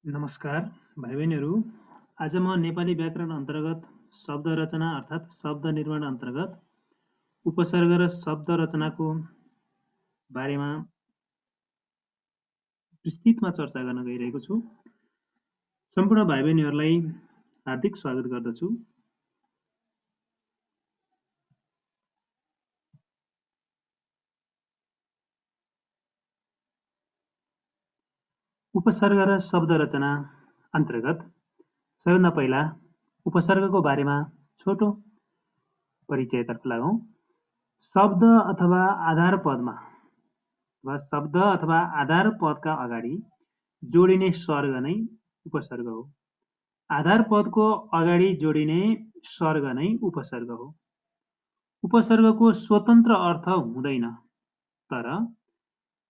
नमस्कार भाइ बहिनीहरू। आज म नेपाली व्याकरण अन्तर्गत शब्द रचना अर्थात् शब्द निर्माण अन्तर्गत उपसर्ग र शब्द रचनाको बारेमा विस्तृतमा चर्चा गर्न गइरहेको छु। सम्पूर्ण भाइ बहिनीहरूलाई हार्दिक स्वागत गर्दछु। उपसर्ग र शब्द रचना अन्तर्गत सबैभन्दा पहिला उपसर्गको बारेमा छोटो परिचयतर्फ लागौं। शब्द अथवा आधार पदमा वा शब्द अथवा आधार पदका अगाडि जोडिने सर्ग नै उपसर्ग हो। आधार पदको अगाडि जोडिने सर्ग नै उपसर्ग हो। उपसर्गको स्वतन्त्र अर्थ हुँदैन, तर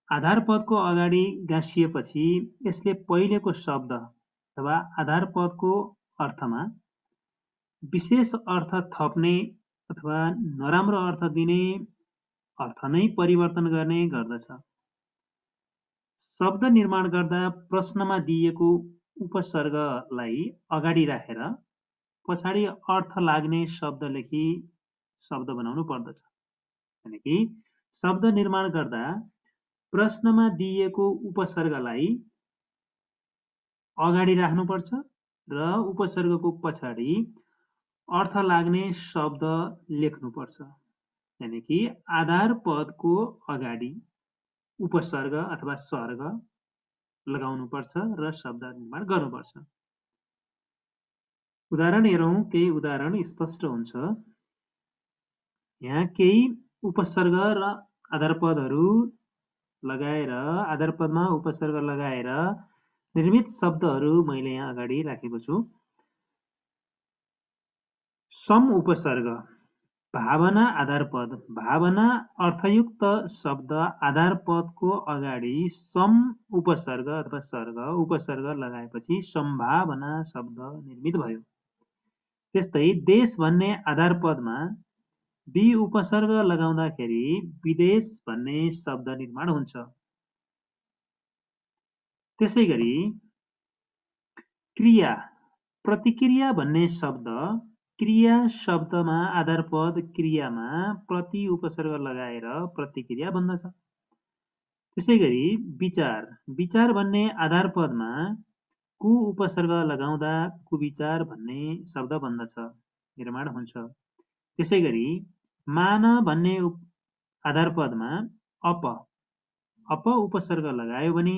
आधार पदको अगाडि गाँसिएपछि यसले पहिलेको शब्द अथवा आधार पदको अर्थमा विशेष अर्थ थप्ने अथवा नराम्रो अर्थ दिने अर्थ नै परिवर्तन गर्ने गर्दछ। शब्द निर्माण गर्दा प्रश्नमा दिएको उपसर्गलाई अगाडि राखेर पछाडि अर्थ लाग्ने शब्द लेखी शब्द बनाउनु पर्दछ। यानि कि शब्द निर्माण गर्दा प्रश्नमा दिएको उपसर्गलाई अगाडि राख्नुपर्छ र उपसर्गको पछाडि अर्थ लाग्ने शब्द लेख्नुपर्छ। यानि कि आधार पदको अगाडि उपसर्ग अथवा सर्ग लगाउनुपर्छ र शब्द निर्माण गर्नुपर्छ। उदाहरण हेरौं, केही उदाहरण स्पष्ट हुन्छ। यहाँ केही उपसर्ग र आधार पदहरू लगाएर आधार पदमा उपसर्ग लगाएर निर्मित शब्दहरू मैले यहाँ अगाडि राखेको छु। सम उपसर्ग भावना आधार पद। भावना अर्थयुक्त शब्द आधार पदको अगाडि सम उपसर्ग अथवा सर्ग उपसर्ग लगाएपछि सम्भावना शब्द निर्मित भयो। त्यस्तै देश भन्ने आधार पदमा बी उपसर्ग लगाउँदाखेरि विदेश भन्ने शब्द निर्माण हुन्छ। त्यसैगरी क्रिया प्रतिक्रिया भन्ने शब्द क्रिया शब्दमा आधार पद क्रियामा प्रति उपसर्ग लगाएर प्रतिक्रिया बन्दछ। त्यसैगरी विचार विचार भन्ने आधार पदमा कु उपसर्ग लगाउँदा कुविचार भन्ने शब्द बन्दछ, निर्माण हुन्छ। त्यसैगरी मान भन्ने आधार पदमा अप उपसर्ग लगायो भने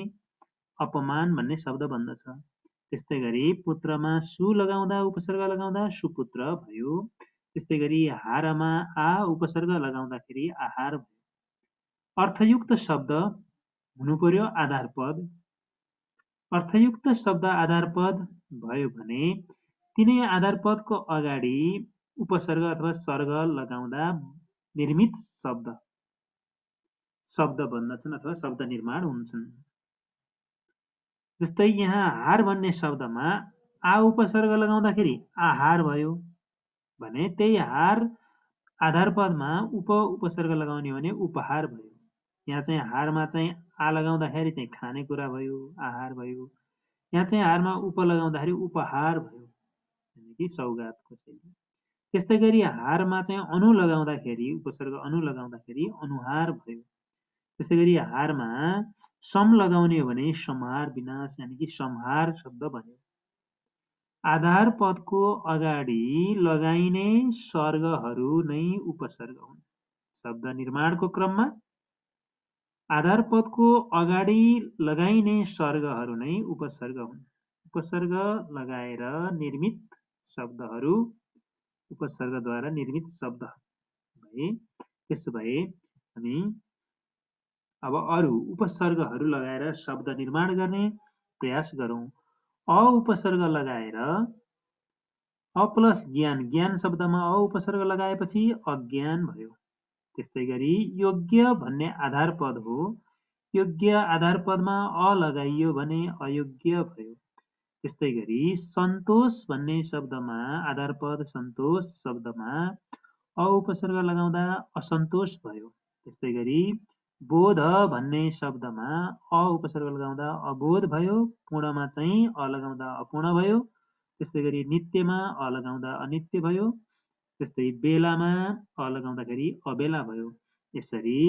अपमान भन्ने शब्द बन्दछ। त्यस्तै गरी पुत्रमा सु लगाउँदा उपसर्ग लगाउँदा सुपुत्र भयो। त्यस्तै गरी हारमा आ उपसर्ग लगाउँदाखेरि आहार भयो। अर्थयुक्त शब्द हुनु पर्यो आधार पद। अर्थयुक्त शब्द आधार पद भयो भने तिनै आधार पदको अगाडि उपसर्ग अथवा सर्ग लगाउँदा निर्मित शब्द बन्दछन् अथवा शब्द निर्माण हुन्छन्। जस्तै यहाँ हार भन्ने शब्दमा आ उपसर्ग लगाउँदाखेरि आहार भयो भने त्यही हार आधार पदमा उपसर्ग लगाउने भने उपहार भयो। यहाँ चाहिँ हारमा चाहिँ आ लगाउँदाखेरि चाहिँ खानेकुरा भयो, आहार भयो। यहाँ चाहिँ हारमा उप लगाउँदाखेरि उपहार भयो, यानि कि सौगात कसैले। त्यस्तै गरी हारमा चाहिँ अनु लगाउँदाखेरि उपसर्ग अनु लगाउँदाखेरि अनुहार भयो। त्यस्तै गरी हारमा सम लगाउने हो भने संहार विनाश यानि कि संहार शब्द बन्यो। आधार पदको अगाडि लगाइने सर्गहरू नै उपसर्ग हुन्। शब्द निर्माणको क्रममा आधार पदको अगाडि लगाइने सर्गहरू नै उपसर्ग हुन्। उपसर्ग लगाएर निर्मित शब्दहरू उपसर्गद्वारा निर्मित शब्द भए। त्यसो भए हामी अब अरू उपसर्गहरू लगाएर शब्द निर्माण गर्ने प्रयास गरौं। अ उपसर्ग लगाएर अ प्लस ज्ञान ज्ञान शब्दमा अ उपसर्ग लगाएपछि अज्ञान भयो। त्यस्तै गरी योग्य भन्ने आधार पद हो। योग्य आधार पदमा अ लगाइयो भने अयोग्य भयो। त्यस्तै गरी सन्तोष भन्ने शब्दमा आधार पद सन्तोष शब्दमा अ उपसर्ग लगाउँदा असन्तोष भयो। त्यस्तै गरी बोध भन्ने शब्दमा अ उपसर्ग लगाउँदा अबोध भयो, पूर्णमा चाहिँ अ लगाउँदा अपूर्ण भयो। त्यस्तै गरी नित्यमा अ लगाउँदा अनित्य भयो। त्यस्तै बेलामा अ लगाउँदाखेरि अबेला भयो। यसरी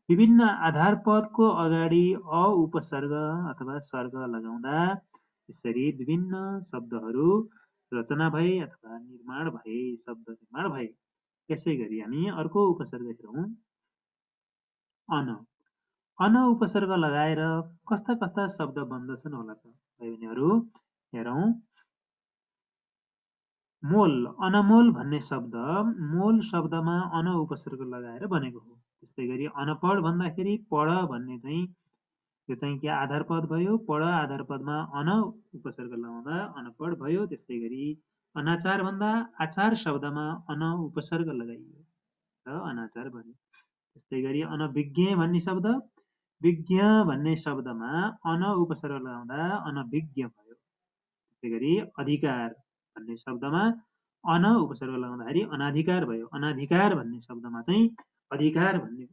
विभिन्न आधार पदको अगाडि अ उपसर्ग अथवा सर्ग लगाउँदा यसरी विभिन्न शब्दहरू रचना भए अथवा निर्माण भए, शब्द निर्माण भए। यसै गरी हामी अर्को उपसर्ग हेरौँ, अन। अन उपसर्ग लगाएर कस्ता कस्ता शब्द बन्दछन् होला त भाइ बहिनीहरू, हेरौँ। मोल, अनमोल भन्ने शब्द मोल शब्दमा अन उपसर्ग लगाएर बनेको हो। त्यस्तै गरी अनपढ भन्दाखेरि पढ भन्ने चाहिँ यो चाहिँ के आधार पद भयो, पढ आधार पदमा अन उपसर्ग लगाउँदा अनपढ भयो। त्यस्तै गरी अनाचार भन्दा आचार शब्दमा अन उपसर्ग लगाइयो र अनाचार बन्यो। त्यस्तै गरी अनभिज्ञ भन्ने शब्द, विज्ञ भन्ने शब्दमा अन उपसर्ग लगाउँदा अनभिज्ञ भयो। त्यस्तै गरी अधिकार भन्ने शब्दमा अन उपसर्ग लगाउँदाखेरि अनाधिकार भयो। अनाधिकार भन्ने शब्दमा चाहिँ अधिकार भन्ने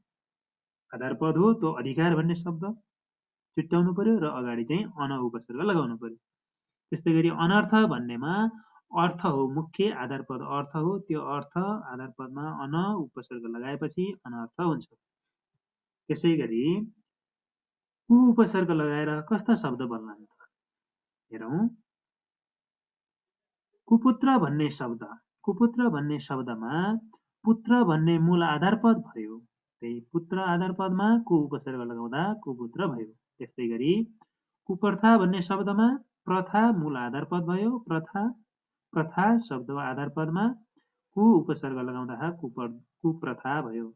आधार पद हो, त्यो अधिकार भन्ने शब्द छुट्याउनु पर्यो र अगाडि चाहिँ अन उपसर्ग लगाउनु पर्यो। त्यस्तै गरी अनर्थ भन्नेमा अर्थ हो, मुख्य आधार पद अर्थ हो, त्यो अर्थ आधार पदमा अन उपसर्ग लगाएपछि अनर्थ हुन्छ। त्यसै गरी कु उपसर्ग लगाएर कस्ता शब्द बन्लान् त हेरौँ। कुपुत्र भन्ने शब्द, कुपुत्र भन्ने शब्दमा पुत्र भन्ने मूल आधार पद भयो, त्यही पुत्र आधार पदमा कु उपसर्ग लगाउँदा कुपुत्र भयो। त्यस्तै गरी कुप्रथा भन्ने शब्दमा प्रथा मूल आधार पद भयो, प्रथा प्रथा शब्द आधार पदमा कु उपसर्ग लगाउँदा कुप्रथा भयो।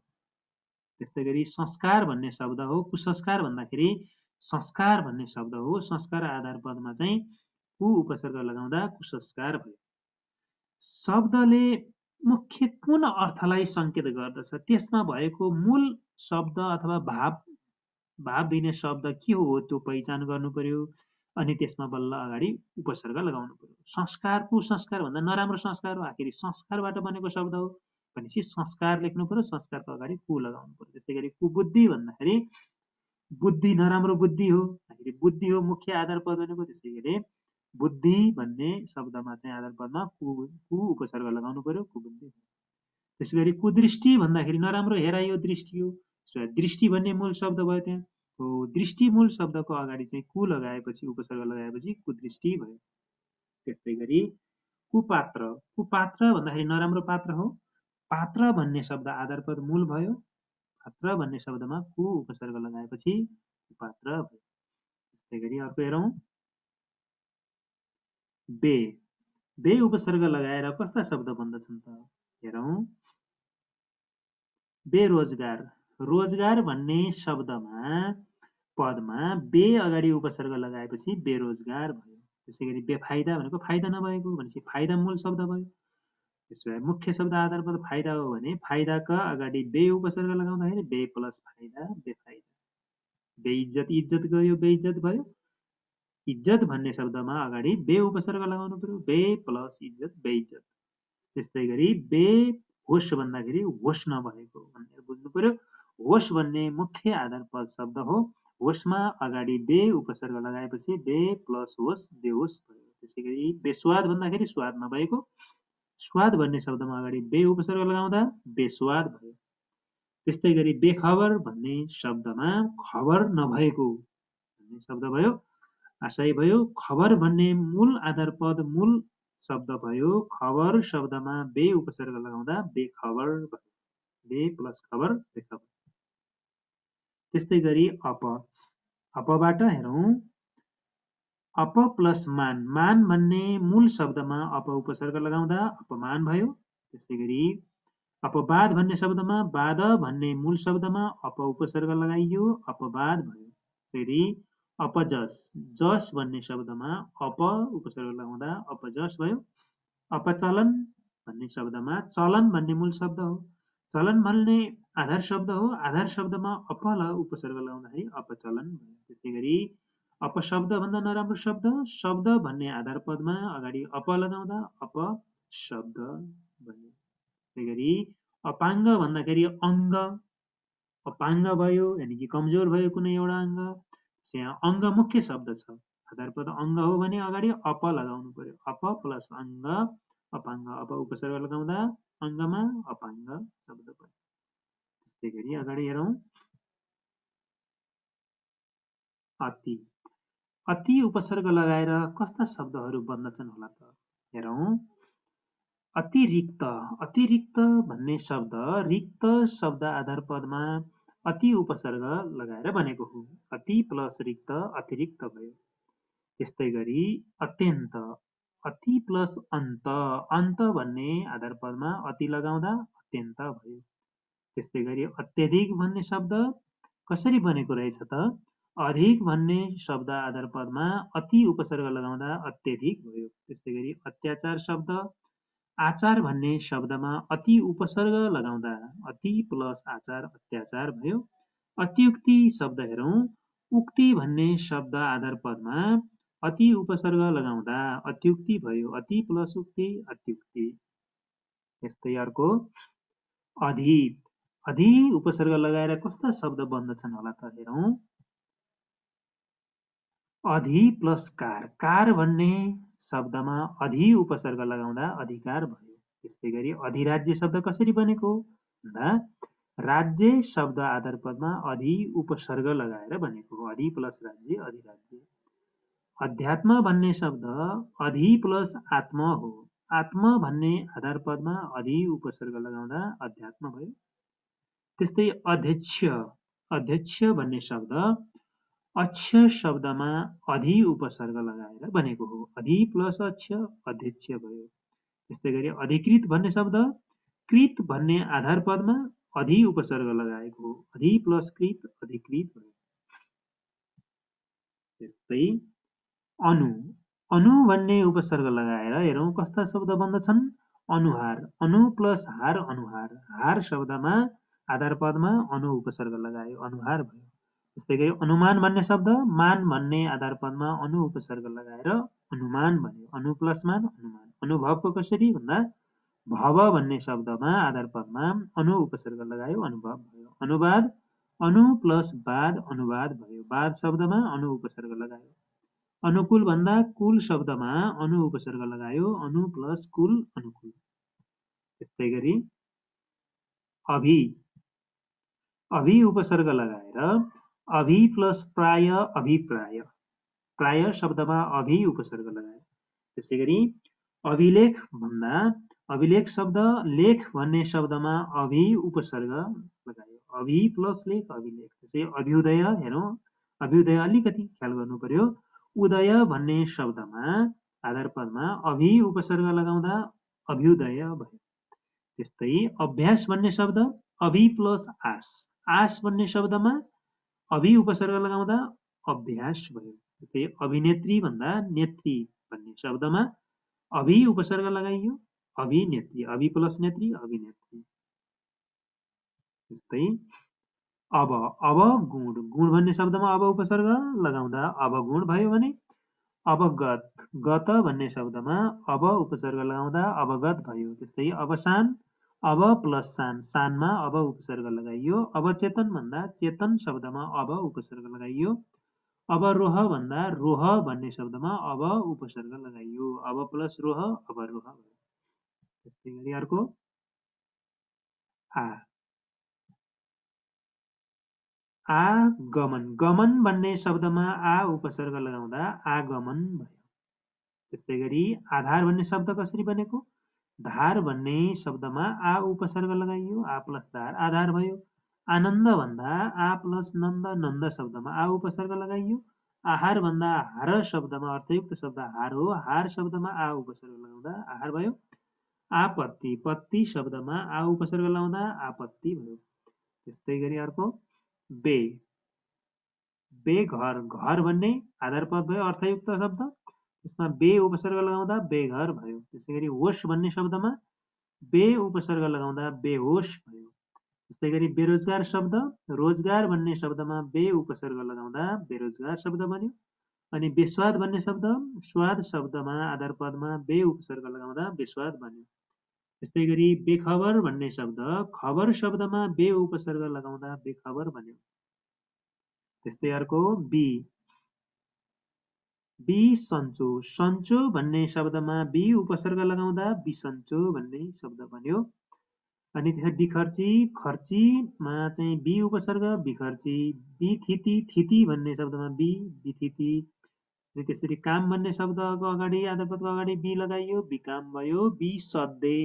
त्यस्तै गरी संस्कार भन्ने शब्द हो, कुसंस्कार भन्दाखेरि संस्कार भन्ने शब्द हो, संस्कार आधार पदमा चाहिँ कु उपसर्ग लगाउँदा कुसंस्कार भयो। शब्दले मुख्य कुन अर्थलाई संकेत गर्दछ, त्यसमा भएको मूल शब्द अथवा भाव दिने शब्द के हो त्यो पहिचान गर्नु पर्यो। अनि त्यसमा बल्ल अगाडि उपसर्ग लगाउनु पर्यो। संस्कार कुसंस्कार भन्दा नराम्रो संस्कार हो, आखिर संस्कारबाट बनेको शब्द हो भनेपछि संस्कार लेख्नु पर्यो, संस्कारको अगाडि कु लगाउनु पर्यो। त्यस्तै गरी कुबुद्धि भन्दाखेरि बुद्धि नराम्रो बुद्धि हो, आखिर बुद्धि हो मुख्य आधार पद भनेको। त्यसै गरी बुद्धि भन्ने शब्दमा चाहिँ आधार पदमा कु उपसर्ग लगाउनु पर्यो, कुबुद्धि। त्यसै गरी कुदृष्टि भन्दाखेरि नराम्रो हेराइयो दृष्टि हो, दृष्टि भन्ने मूल शब्द भयो, त्यहाँ हो दृष्टि मूल शब्दको अगाडि चाहिँ कु लगाएपछि उपसर्ग लगाएपछि कुदृष्टि भयो। त्यस्तै गरी कुपात्र, कुपात्र भन्दाखेरि नराम्रो पात्र हो, पात्र भन्ने शब्द आधार पद मूल भयो, पात्र भन्ने शब्दमा कु उपसर्ग लगाएपछि कुपात्र भयो। त्यस्तै गरी अर्को हेरौँ, बे, बे उपसर्ग लगाएर कस्ता शब्द बन्दछन् त हेरौँ। बेरोजगार, रोजगार भन्ने शब्दमा पदमा बे अगाडि उपसर्ग लगाएपछि बेरोजगार भयो। त्यसै गरी बेफाइदा भनेको फाइदा नभएको भनेपछि फाइदा मूल शब्द भयो। त्यसो भए मुख्य शब्द आधार पद फाइदा हो भने फाइदाका अगाडि बे उपसर्ग लगाउँदाखेरि बे प्लस फाइदा बेफाइदा। बेइज्जत, इज्जत गयो बेइज्जत भयो, इज्जत भन्ने शब्दमा अगाडि बे उपसर्ग लगाउनु पर्यो, बे प्लस इज्जत बेइज्जत। त्यस्तै गरी बे होस भन्दाखेरि होस नभएको भनेर बुझ्नु पर्यो। होस भन्ने मुख्य आधार पद शब्द हो, होसमा अगाडि बे उपसर्ग लगाएपछि बे प्लस होस बेहोस भयो। त्यसै गरी बेस्वाद भन्दाखेरि स्वाद नभएको, स्वाद भन्ने शब्दमा अगाडि बे उपसर्ग लगाउँदा बेस्वाद भयो। त्यस्तै गरी बेखबर भन्ने शब्दमा खबर नभएको भन्ने शब्द भयो, आशय भयो। खबर भन्ने मूल आधार पद मूल शब्द भयो, खबर शब्दमा बे उपसर्ग लगाउँदा बेखबर भयो, बे प्लस खबर बेखबर। त्यस्तै गरी अप, अपबाट हेरौँ। अप प्लस मान, मान भन्ने मूल शब्दमा अप उपसर्ग लगाउँदा अपमान भयो। त्यस्तै गरी अपवाद भन्ने शब्दमा वाद भन्ने मूल शब्दमा अप उपसर्ग लगाइयो, अपवाद भयो। फेरि अपजस, जस भन्ने शब्दमा अप उपसर्ग लगाउँदा अपजस भयो। अपचलन भन्ने शब्दमा चलन भन्ने मूल शब्द हो, चलन भन्ने आधार शब्द हो, आधार शब्दमा अप उपसर्ग लगाउँदाखेरि अपचलन भयो। त्यस्तै गरी अपशब्द भन्दा नराम्रो शब्द, शब्द भन्ने आधार पदमा अगाडि अप लगाउँदा अपशब्द भन्यो। त्यस्तै गरी अपाङ्ग भन्दाखेरि अङ्ग, अपाङ्ग भयो यानि कि कमजोर भयो कुनै एउटा अङ्ग। यहाँ अङ्ग मुख्य शब्द छ, आधारपद अङ्ग हो भने अगाडि अप लगाउनु पर्यो, अप प्लस अङ्ग अपाङ्ग, अब उपसर्ग लगाउँदा अङ्गमा अपाङ्ग शब्द पर्यो। त्यस्तै गरी अगाडि हेरौँ, अति। अति उपसर्ग लगाएर कस्ता शब्दहरू बन्दछन् होला त? हेरौँ, अतिरिक्त। अतिरिक्त भन्ने शब्द रिक्त शब्द आधार पदमा अति उपसर्ग लगाएर बनेको हो। अति प्लस रिक्त अतिरिक्त भयो। त्यस्तै गरी अत्यन्त। अति प्लस अन्त। अन्त भन्ने आधार पदमा अति लगाउँदा अत्यन्त भयो। त्यस्तै गरी अत्यधिक भन्ने शब्द कसरी बनेको रहेछ त? अधिक भन्ने शब्द आधार पदमा अति उपसर्ग लगाउँदा अत्यधिक भयो। त्यस्तै गरी अत्याचार शब्द आचार भन्ने शब्दमा अति उपसर्ग लगाउँदा अति प्लस आचार अत्याचार भयो। अत्युक्ति शब्द हेरौँ, उक्ति भन्ने शब्द आधार पदमा अति उपसर्ग लगाउँदा अत्युक्ति भयो। अति प्लस उक्ति अत्युक्ति। यस्तै अर्को अधि। अधि उपसर्ग लगाएर कस्ता शब्द बन्दछन् होला त? हेरौँ, अधि प्लस कार। कार भन्ने शब्दमा अधि उपसर्ग लगाउँदा अधिकार भयो। त्यस्तै गरी अधिराज्य शब्द कसरी बनेको भन्दा राज्य शब्द आधार पदमा अधि उपसर्ग लगाएर बनेको हो। अधि प्लस राज्य अधिराज्य। अध्यात्म भन्ने शब्द अधि प्लस आत्म हो। आत्म भन्ने आधार पदमा अधि उपसर्ग लगाउँदा अध्यात्म भयो। त्यस्तै अध्यक्ष। अध्यक्ष भन्ने शब्द अक्ष शब्दमा अधि उपसर्ग लगाएर बनेको हो। अधि प्लस अक्ष अध्यक्ष भयो। त्यस्तै गरी अधिकृत भन्ने शब्द कृत भन्ने आधार पदमा अधि उपसर्ग लगाएको हो। अधि प्लस कृत अधिकृत भयो। त्यस्तै अनु। अनु भन्ने उपसर्ग लगाएर हेरौँ कस्ता शब्द बन्दछन्? अनुहार। अनु प्लस हार अनुहार। हार शब्दमा आधार पदमा अनु उपसर्ग लगायो, अनुहार भयो। त्यस्तै गरी अनुमान भन्ने शब्द मान भन्ने आधार पदमा अनु उपसर्ग लगाएर अनुमान भन्यो। अनु प्लस मान अनुमान। अनुभवको कसरी भन्दा भव भन्ने शब्दमा आधार पदमा अनु उपसर्ग लगायो, अनुभव भयो। अनुवाद अनु प्लस वाद अनुवाद भयो। वाद शब्दमा अनु उपसर्ग लगायो। अनुकूल भन्दा कुल शब्दमा अनु उपसर्ग लगायो, अनु प्लस कुल अनुकूल। त्यस्तै गरी अभि। अभि उपसर्ग लगाएर अभि प्लस प्राय अभिप्राय। प्राय शब्दमा अभि उपसर्ग लगायो। त्यसै गरी अभिलेख भन्दा अभिलेख शब्द लेख भन्ने शब्दमा अभि उपसर्ग लगायो। अभि प्लस लेख अभिलेख। त्यसै अभ्युदय हेरौँ, अभ्युदय अलिकति ख्याल गर्नु पर्यो। उदय भन्ने शब्दमा आधार पदमा अभि उपसर्ग लगाउँदा अभ्युदय भयो। त्यस्तै अभ्यास भन्ने शब्द अभि प्लस आस। आस भन्ने शब्दमा अभि उपसर्ग लगाउँदा अभ्यास भयो। त्यस्तै अभिनेत्री भन्दा नेत्री भन्ने शब्दमा अभि उपसर्ग लगाइयो, अभिनेत्री। अभि प्लस नेत्री अभिनेत्री। त्यस्तै अब। अब गुण। गुण भन्ने शब्दमा अब उपसर्ग लगाउँदा अवगुण भयो भने अवगत। गत भन्ने शब्दमा अब उपसर्ग लगाउँदा अवगत भयो। त्यस्तै अवसान अब प्लस सान। सानमा अब उपसर्ग लगाइयो। अवचेतन भन्दा चेतन शब्दमा अब उपसर्ग लगाइयो। अवरोह भन्दा रोह भन्ने शब्दमा अब उपसर्ग लगाइयो। अब प्लस रोह अवरोह भयो। त्यस्तै गरी अर्को आ। आगमन। गमन भन्ने शब्दमा आ उपसर्ग लगाउँदा आगमन भयो। त्यस्तै गरी आधार भन्ने शब्द कसरी बनेको? धार भन्ने शब्दमा आ उपसर्ग लगाइयो, आ प्लस धार आधार भयो। आनन्द भन्दा आ प्लस नन्द नन्द शब्दमा आ उपसर्ग लगाइयो। आहार भन्दा हार शब्दमा अर्थयुक्त शब्द हार हो, हार शब्दमा आ उपसर्ग लगाउँदा आहार भयो। आपत्ति। पत्ती शब्दमा आ उपसर्ग लगाउँदा आपत्ति भयो। त्यस्तै गरी अर्को बे। बेघर। घर भन्ने आधार पद भयो, अर्थयुक्त शब्द। त्यसमा बे उपसर्ग लगाउँदा बेघर भयो। त्यसै गरी होश भन्ने शब्दमा बे उपसर्ग लगाउँदा बेहोश भयो। त्यस्तै गरी बेरोजगार शब्द रोजगार भन्ने शब्दमा बे उपसर्ग लगाउँदा बेरोजगार शब्द बन्यो। अनि बेस्वाद भन्ने शब्द स्वाद शब्दमा आधार पदमा बे उपसर्ग लगाउँदा बेस्वाद बन्यो। त्यस्तै गरी बेखबर भन्ने शब्द खबर शब्दमा बे उपसर्ग लगाउँदा बेखबर बन्यो। त्यस्तै अर्को बिसन्चो सन्चो भन्ने शब्दमा बी उपसर्ग लगाउँदा बिसन्चो भन्ने शब्द बन्यो। अनि त्यसै बिखर्ची खर्चीमा चाहिँ बी उपसर्ग बिखर्ची। बिथिति थिति भन्ने शब्दमा बिथिति। अनि त्यसरी काम भन्ने शब्दको अगाडि आधारपदको अगाडि बी लगाइयो बिकाम भयो। बिसद्धे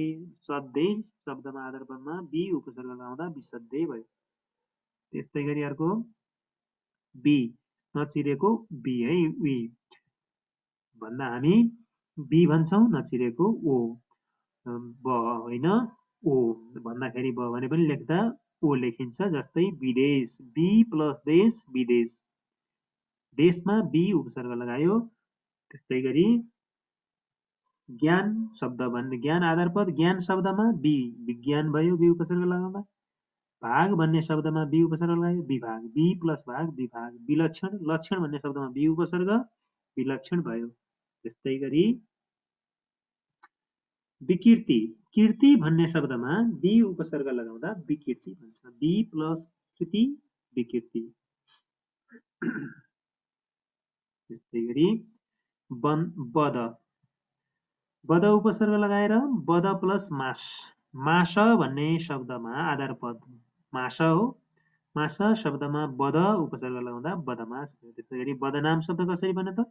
सद्धे शब्दमा आधारपदमा बी उपसर्ग लगाउँदा बिसद्धे भयो। त्यस्तै गरी अर्को बी नचिरेको बी है वी भन्दा हामी बी भन्छौँ नचिरेको ओ ब होइन ओ भन्दाखेरि ब भने पनि लेख्दा ओ लेखिन्छ। जस्तै विदेश बी प्लस देश विदेश देशमा बी उपसर्ग लगायो। त्यस्तै गरी ज्ञान शब्द भन्ने ज्ञान आधारपद ज्ञान शब्दमा बी विज्ञान भयो बी उपसर्ग लगाउँदा। भाग भन्ने शब्दमा बी उपसर्ग लगायो विभाग बी प्लस भाग विभाग। विलक्षण लक्षण भन्ने शब्दमा बी उपसर्ग विलक्षण भयो। त्यस्तै गरी विकृति कीर्ति भन्ने शब्दमा बी उपसर्ग लगाउँदा विकृति भन्छ बी प्लस कृति विकृति। त्यस्तै गरी बद बद उपसर्ग लगाएर बद प्लस मास मास भन्ने शब्दमा आधारपद मास हो। मास शब्दमा बद उपसर्ग लगाउँदा बदमास भयो। त्यस्तै गरी बदनाम शब्द कसरी बन्यो त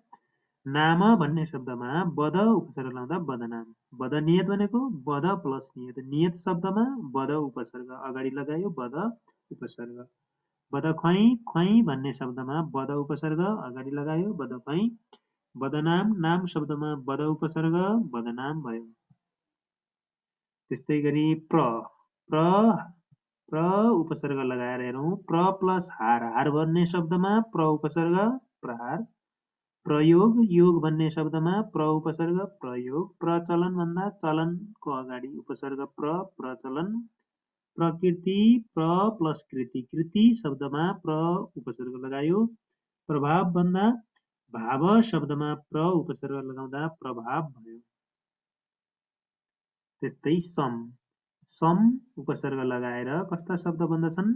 नाम भन्ने शब्दमा बद उपसर्ग लगाउँदा बदनाम। बदनियत भनेको बद प्लस नियत नियत शब्दमा बद उपसर्ग अगाडि लगायो बद उपसर्ग। बदख्वाई ख्वाई भन्ने शब्दमा बद उपसर्ग अगाडि लगायो बदख्वाई। बदनाम नाम शब्दमा बद उपसर्ग बदनाम भयो। त्यस्तै गरी प्र उपसर्ग लगाएर हेरौँ प्र प्लस हार हार भन्ने शब्दमा प्र उपसर्ग प्रहार। प्रयोग योग भन्ने शब्दमा प्र उपसर्ग प्रयोग। प्रचलन भन्दा चलनको अगाडि उपसर्ग प्रचलन। प्रकृति प्र प्लस कृति कृति शब्दमा प्र उपसर्ग लगायो। प्रभाव भन्दा भाव शब्दमा प्र उपसर्ग लगाउँदा प्रभाव भयो। त्यस्तै सम उपसर्ग लगाएर कस्ता शब्द बन्दछन्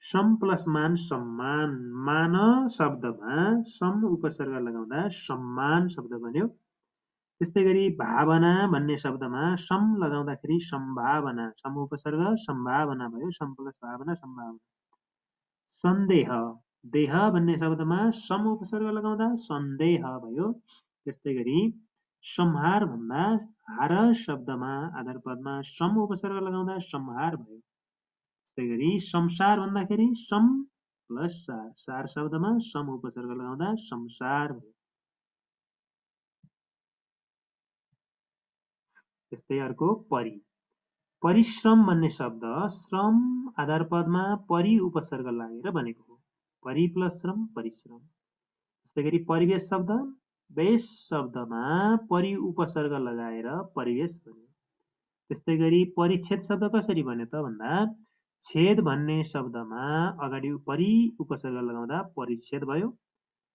सम प्लस मान सम्मान मान शब्दमा सम उपसर्ग लगाउँदा सम्मान शब्द बन्यो। त्यस्तै गरी भावना भन्ने शब्दमा सम लगाउँदाखेरि सम्भावना सम उपसर्ग सम्भावना भयो सम प्लस भावना सम्भावना। सन्देह देह भन्ने शब्दमा सम उपसर्ग लगाउँदा सन्देह भयो। त्यस्तै गरी संहार भन्दा हार शब्दमा आधारपदमा सम उपसर्ग लगाउँदा संहार भयो। त्यस्तै गरी संसार भन्दाखेरि सम प्लस सार सार शब्दमा सम उपसर्ग लगाउँदा संसार भयो। त्यस्तै अर्को परिश्रम भन्ने शब्द श्रम आधारपदमा परि उपसर्ग लागेर बनेको हो परि प्लस श्रम परिश्रम। त्यस्तै गरी परिवेश शब्द वेश शब्दमा परि उपसर्ग लगाएर परिवेश बन्यो। त्यस्तै गरी परिच्छेद शब्द कसरी बन्यो त भन्दा छेद भन्ने शब्दमा अगाडि परि उपसर्ग लगाउँदा परिच्छेद भयो।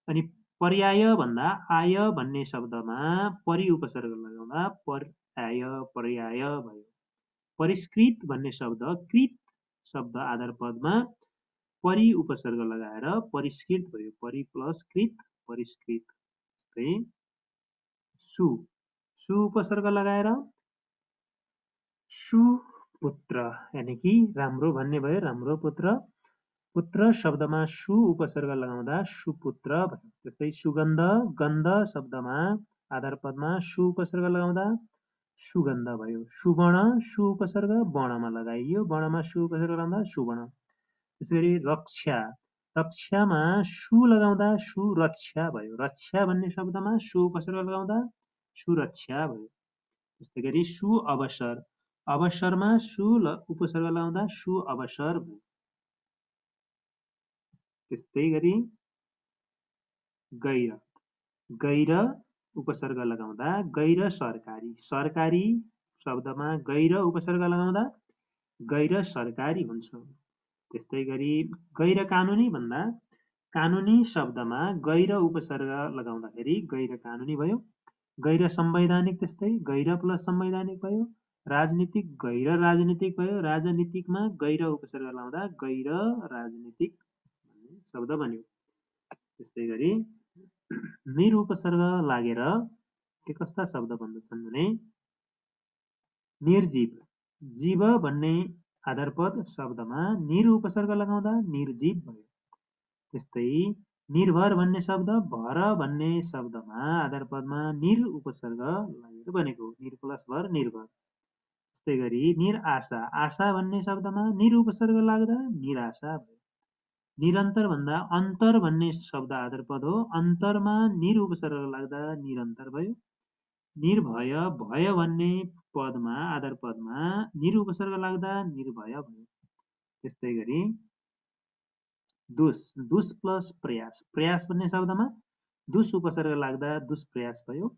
अनि पर्याय भन्दा आय भन्ने शब्दमा परि उपसर्ग लगाउँदा पर्याय भयो। परिष्कृत भन्ने शब्द कृत शब्द आधारपदमा परि उपसर्ग लगाएर परिष्कृत भयो परि प्लस कृत परिष्कृत। त्यस्तै सु उपसर्ग लगाएर सुपुत्र यानि कि राम्रो भन्ने भयो राम्रो पुत्र। पुत्र शब्दमा सु उपसर्ग लगाउँदा सुपुत्र भयो। त्यस्तै सुगन्ध गन्ध शब्दमा आधारपदमा सु उपसर्ग लगाउँदा सुगन्ध भयो। सुवर्ण सु उपसर्ग वर्णमा लगाइयो वर्णमा सु उपसर्ग लगाउँदा सुवर्ण। त्यसैगरी रक्षा रक्षामा सु लगाउँदा सुरक्षा भयो रक्षा भन्ने शब्दमा सु उपसर्ग लगाउँदा सुरक्षा भयो। त्यस्तै गरी सु अवसर अवसरमा सु उपसर्ग लगाउँदा सु अवसर भयो। त्यस्तै गरी गैर उपसर्ग लगाउँदा गैर सरकारी सरकारी शब्दमा गैर उपसर्ग लगाउँदा गैर सरकारी हुन्छ। त्यस्तै गरी गैर कानुनी भन्दा कानुनी शब्दमा गैर उपसर्ग लगाउँदाखेरि गैर कानुनी भयो। गैर संवैधानिक त्यस्तै गैर प्लस संवैधानिक भयो। राजनीतिक गैर राजनीतिक भयो। राजनीतिकमा गैर उपसर्ग लाउँदा गैर राजनीतिक भन्ने शब्द बन्यो। त्यस्तै गरी निरुपसर्ग लागेर के कस्ता शब्द बन्दछन् भने निर्जीव। जीव भन्ने आधारपद शब्दमा निर उपसर्ग लगाउँदा निर्जीव भयो। त्यस्तै निर्भर भन्ने शब्द भर भन्ने शब्दमा आधारपदमा निर उपसर्ग लागेर बनेको, निर प्लस भर निर्भर। त्यस्तै गरी निराशा। आशा भन्ने शब्दमा निर उपसर्ग लाग्दा निराशा भयो। निरन्तर भन्दा अन्तर भन्ने शब्द आधारपद हो, अन्तरमा निर उपसर्ग लाग्दा निरन्तर भयो। निर्भय भय भन्ने पदमा आधारपदमा निर उपसर्ग लाग्दा निर्भय भयो। त्यस्तै गरी दुष। दुष प्लस प्रयास। प्रयास भन्ने शब्दमा दुष उपसर्ग लाग्दा दुष्प्रयास भयो।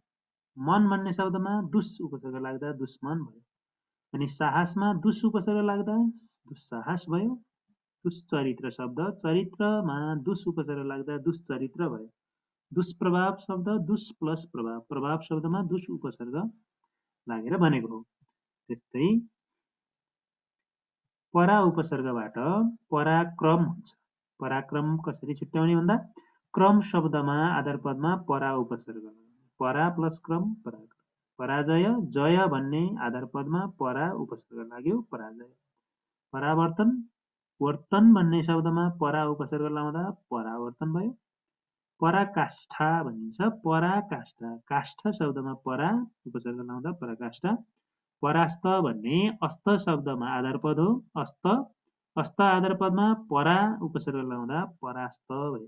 मन भन्ने शब्दमा दुष उपसर्ग लाग्दा दुश्मन भयो। अनि साहसमा दुष उपसर्ग लाग्दा दुस्साहस भयो। दुश्चरित्र शब्द चरित्रमा दुष उपसर्ग लाग्दा दुश्चरित्र भयो। दुष्प्रभाव शब्द दुष प्लस प्रभाव। प्रभाव शब्दमा दुष उपसर्ग लागेर बनेको हो। त्यस्तै परा उपसर्गबाट पराक्रम हुन्छ। पराक्रम कसरी छुट्याउने भन्दा क्रम शब्दमा आधारपदमा परा उपसर्ग। परा प्लस क्रम पराक्रम। पराजय। जय भन्ने आधारपदमा परा उपसर्ग लाग्यो पराजय। परावर्तन। वर्तन भन्ने शब्दमा परा उपसर्ग लाउँदा परावर्तन भयो। पराकाष्ठा भनिन्छ। पराकाष्ठा। काष्ठ शब्दमा परा उपसर्ग लाउँदा पराकाष्ठा। परास्त भन्ने अस्त शब्दमा आधारपद हो, अस्त। अस्त आधारपदमा परा उपसर्ग लाउँदा परास्त भयो।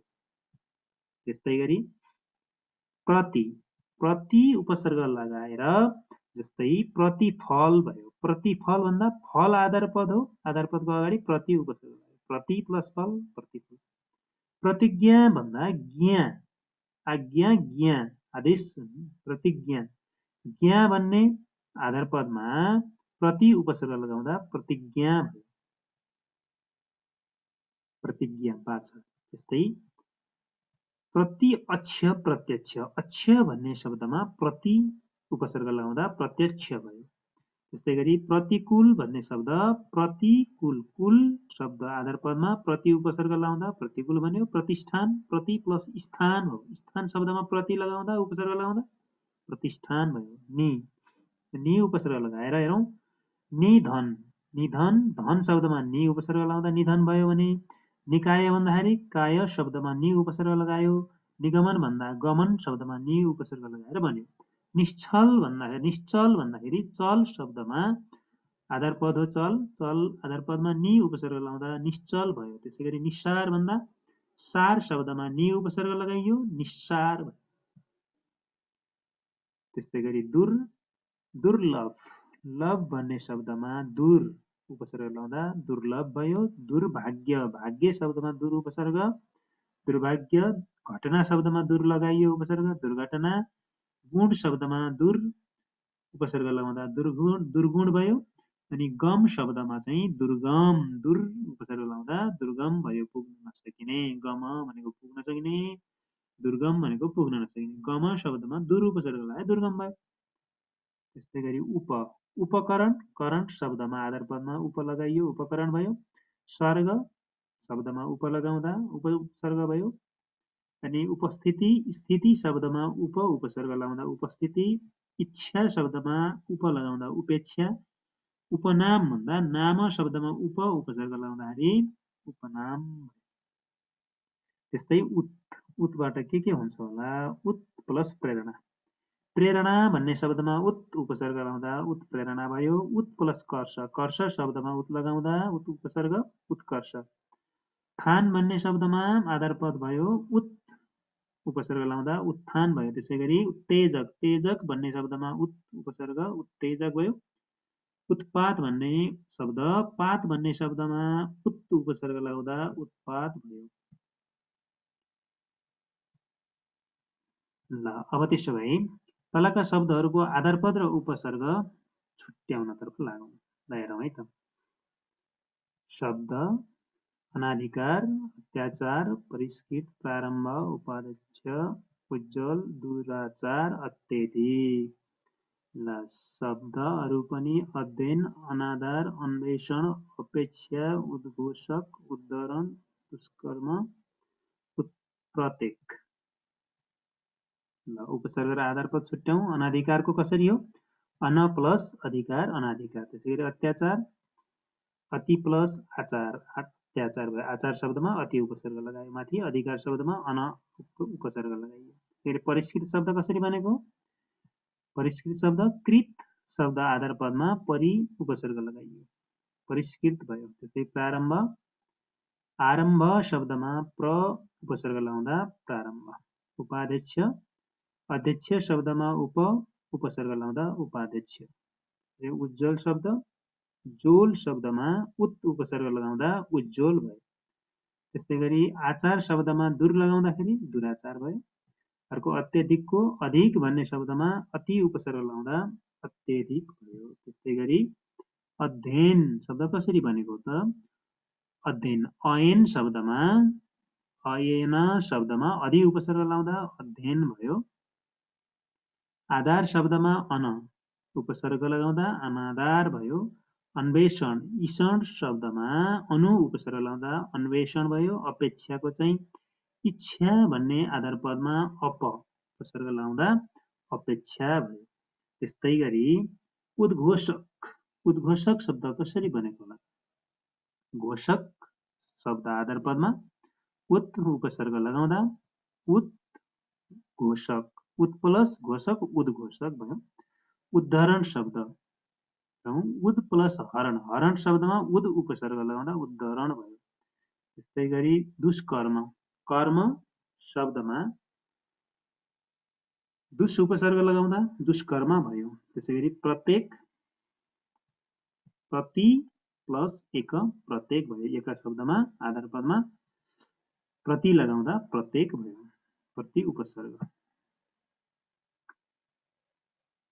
त्यस्तै गरी प्रति। प्रति उपसर्ग लगाएर जस्तै प्रतिफल भयो। प्रतिफल भन्दा फल आधारपद हो, आधारपदको अगाडि प्रति उपसर्ग लाग्यो। प्रति प्लस फल प्रतिफल। प्रतिज्ञा भन्दा ज्ञा। आज्ञा ज्ञा आदेश प्रतिज्ञा। ज्ञा भन्ने आधारपदमा प्रति उपसर्ग लगाउँदा प्रतिज्ञा भयो। प्रतिज्ञा पाछ। त्यस्तै प्रत्यक्ष प्रत्यक्ष। अक्ष भन्ने शब्दमा प्रति उपसर्ग लगाउँदा प्रत्यक्ष भयो। त्यस्तै गरी प्रतिकूल भन्ने शब्द प्रतिकूल। कुल शब्द आधारपदमा प्रति उपसर्ग लाउँदा प्रतिकूल बन्यो। प्रतिष्ठान। प्रति प्लस स्थान हो, स्थान शब्दमा प्रति लगाउँदा उपसर्ग लगाउँदा प्रतिष्ठान भयो। नि उपसर्ग लगाएर हेरौँ। निधन। निधन धन शब्दमा नि उपसर्ग लाउँदा निधन भयो भने निकाय भन्दाखेरि काय शब्दमा नि उपसर्ग लगायो। निगमन भन्दा गमन शब्दमा नि उपसर्ग लगाएर बन्यो। निश्चल भन्दाखेरि चल शब्दमा आधारपद हो चल। चल आधारपदमा नि उपसर्ग लाउँदा निश्चल भयो। त्यसै गरी निस्सार भन्दा सार शब्दमा नि उपसर्ग लगाइयो निस्सार भयो। त्यस्तै गरी दुर्लभ। लभ भन्ने शब्दमा दुर उपसर्ग लाउँदा दुर्लभ भयो। दुर्भाग्य। भाग्य शब्दमा दुर उपसर्ग दुर्भाग्य। घटना शब्दमा दुर लगाइयो उपसर्ग दुर्घटना। गुण शब्दमा दुर उपसर्ग लगाउँदा दुर्गुण भयो। अनि गम शब्दमा चाहिँ दुर्गम। दुर उपसर्ग लाउँदा दुर्गम भयो, पुग्न नसकिने। गम भनेको पुग्न सकिने, दुर्गम भनेको पुग्न नसकिने। गम शब्दमा दुर उपसर्ग लगाए दुर्गम भयो। त्यस्तै गरी उपकरण। करण शब्दमा आधारपदमा उप लगाइयो उपकरण भयो। सर्ग शब्दमा उप लगाउँदा उपसर्ग भयो। अनि उपस्थिति। स्थिति शब्दमा उप उपसर्ग लगाउँदा उपस्थिति। इच्छा शब्दमा उप लगाउँदा उपेक्षा। उपनाम भन्दा नाम शब्दमा उप उपसर्ग लगाउँदाखेरि उपनाम। त्यस्तै उत्बाट के हुन्छ होला? उत प्लस प्रेरणा। प्रेरणा भन्ने शब्दमा उत उपसर्ग लगाउँदा उत्प्रेरणा भयो। उत प्लस कर्ष। कर्ष शब्दमा उत लगाउँदा उत उपसर्ग उत्कर्ष। थान भन्ने शब्दमा आधारपद भयो, उत उपसर्ग लाउँदा उत्थान भयो। त्यसै गरी उत्तेजक। तेजक भन्ने शब्दमा उत उपसर्ग उत्तेजक भयो। उत्पात भन्ने शब्द पात भन्ने शब्दमा उत उपसर्ग लगाउँदा उत्पात भयो। ल अब त्यसो भए तलका शब्दहरूको आधारपद र उपसर्ग छुट्याउनतर्फ लागौँ। ल हेरौँ है त। शब्द अनाधिकार, अत्याचार, परिष्कृत, प्रारम्भ, उपाध्यक्ष, उज्जवल, दुराचार, अत्यधिक। ल शब्दहरू पनि अध्ययन, अनादर, अन्वेषण, अपेक्षा, उद्घोषक, उद्धरण, दुष्कर्म, प्रत्येक। ल उपसर्ग र आधार पद छुट्याउँ। अनाधिकारको कसरी हो? अन प्लस अधिकार अनाधिकार। त्यसैगरी अत्याचार अति प्लस आचार अत्याचार भयो। आचार शब्दमा अति उपसर्ग लगायो माथि, अधिकार शब्दमा अन उपसर्ग लगाइयो। त्यसैगरी परिष्कृत शब्द कसरी बनेको? परिष्कृत शब्द कृत शब्द आधार पदमा परि उपसर्ग लगाइयो, परिष्कृत भयो। त्यस्तै प्रारम्भ आरम्भ शब्दमा प्र उपसर्ग लगाउँदा प्रारम्भ। उपाध्यक्ष अध्यक्ष शब्दमा उपसर्ग लगाउँदा उपाध्यक्ष। उज्जवल शब्द जोल शब्दमा उत उपसर्ग लगाउँदा उज्जवल भयो। त्यस्तै गरी आचार शब्दमा दुर लगाउँदाखेरि दुराचार भयो। अर्को अत्यधिकको अधिक भन्ने शब्दमा अति उपसर्ग लगाउँदा अत्यधिक भयो। त्यस्तै गरी अध्ययन शब्द कसरी बनेको त? अध्ययन अयन शब्दमा अधि उपसर्ग लगाउँदा अध्ययन भयो। आधार शब्दमा अन उपसर्ग लगाउँदा अनाधार भयो। अन्वेषण ईषण शब्दमा अनु उपसर्ग लगाउँदा अन्वेषण भयो। अपेक्षाको चाहिँ इच्छा भन्ने आधार पदमा अप उपसर्ग लगाउँदा अपेक्षा भयो। त्यस्तै गरी उद्घोषक शब्द कसरी बनेको होला? घोषक शब्द आधार पदमा उत उपसर्ग लगाउँदा उद्घोषक, उत प्लस घोषक उद्घोषक भयो। उद्धरण शब्द उद प्लस हरण, हरण शब्दमा उद उपसर्ग लगाउँदा उद्धरण भयो। त्यस्तै गरी दुष्कर्म कर्म शब्दमा दुष उपसर्ग लगाउँदा दुष्कर्म भयो। त्यसै गरी प्रत्येक प्रति प्लस एक प्रत्येक भयो। एक शब्दमा आधार पदमा प्रति लगाउँदा प्रत्येक भयो, प्रति उपसर्ग।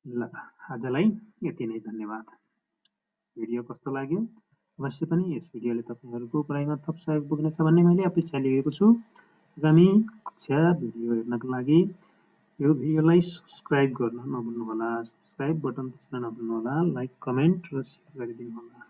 ल आजलाई यति नै, धन्यवाद। भिडियो कस्तो लाग्यो? अवश्य पनि यस भिडियोले तपाईहरुको पढाइमा थप सहयोग पुग्नेछ भन्ने मैले अपेक्षा लिएको छु। आगामी कक्षा भिडियो हेर्नको लागि यो भिडियोलाई सब्स्क्राइब गर्न नभुल्नुहोला। सब्स्क्राइब बटन थिच्न नभुल्नुहोला। लाइक, कमेन्ट र शेयर गरिदिनुहोला।